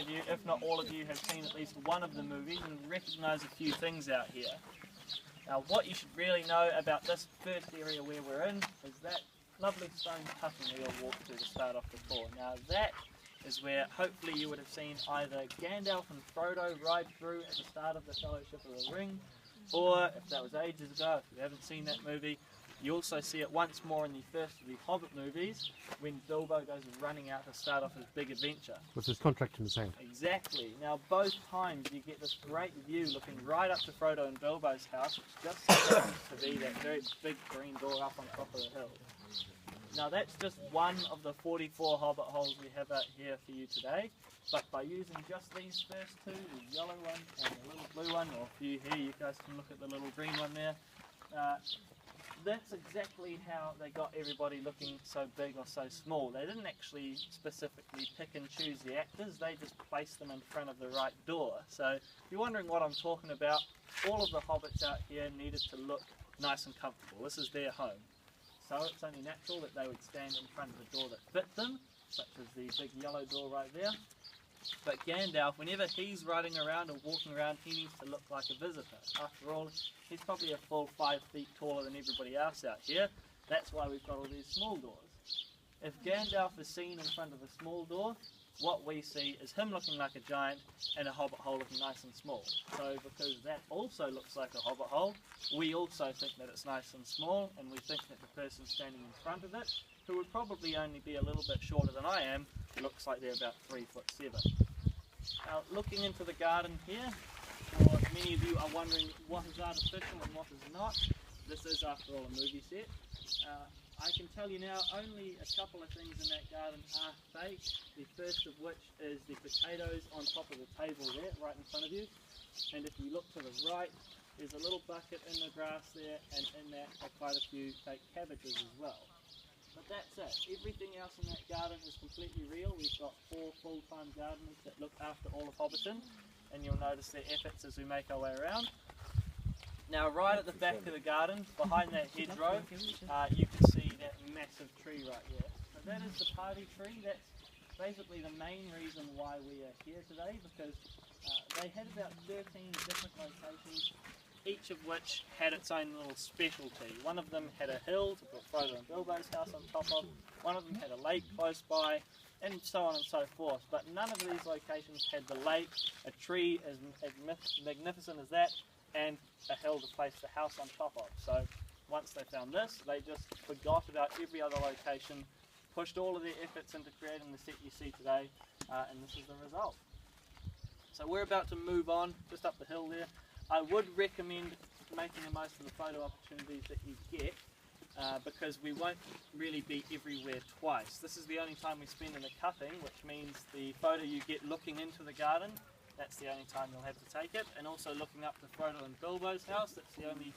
many of you, if not all of you, have seen at least one of the movies and recognise a few things out here. Now what you should really know about this first area where we're in is that lovely stone cutting we all walked through to start off the tour. Now that is where hopefully you would have seen either Gandalf and Frodo ride through at the start of the Fellowship of the Ring, or if that was ages ago, if you haven't seen that movie, you also see it once more in the first of the Hobbit movies when Bilbo goes running out to start off his big adventure. With his contract in his hand. Exactly. Now both times you get this great view looking right up to Frodo and Bilbo's house, which just happens to be that very big green door up on top of the hill. Now that's just one of the 44 Hobbit holes we have out here for you today, but by using just these first two, the yellow one and the little blue one, or for you here, you guys can look at the little green one there, that's exactly how they got everybody looking so big or so small. They didn't actually specifically pick and choose the actors, they just placed them in front of the right door. So if you're wondering what I'm talking about, all of the hobbits out here needed to look nice and comfortable. This is their home. So it's only natural that they would stand in front of the door that fit them, such as the big yellow door right there. But Gandalf, whenever he's riding around or walking around, he needs to look like a visitor. After all, he's probably a full 5 feet taller than everybody else out here. That's why we've got all these small doors. If Gandalf is seen in front of a small door, what we see is him looking like a giant and a hobbit hole looking nice and small. So because that also looks like a hobbit hole, we also think that it's nice and small, and we think that the person standing in front of it, who would probably only be a little bit shorter than I am, looks like they're about 3'7". Now looking into the garden here, or many of you are wondering what is artificial and what is not, this is after all a movie set. I can tell you now only a couple of things in that garden are fake. The first of which is the potatoes on top of the table there, right in front of you. And if you look to the right, there's a little bucket in the grass there, and in that are quite a few fake cabbages as well. But that's it. Everything else in that garden is completely real. We've got 4 full-time gardeners that look after all of Hobbiton, and you'll notice their efforts as we make our way around. Now right at the back of the garden, behind that hedgerow, you can see that massive tree right there. So that is the party tree. That's basically the main reason why we are here today, because they had about 13 different locations, each of which had its own little specialty. One of them had a hill to put Frodo and Bilbo's house on top of, one of them had a lake close by, and so on and so forth. But none of these locations had the lake, a tree as magnificent as that, and a hill to place the house on top of. So once they found this, they just forgot about every other location, pushed all of their efforts into creating the set you see today, and this is the result. So we're about to move on, just up the hill there. I would recommend making the most of the photo opportunities that you get, because we won't really be everywhere twice. This is the only time we spend in the cutting, which means the photo you get looking into the garden, that's the only time you'll have to take it, and also looking up to Frodo and Bilbo's house, that's the only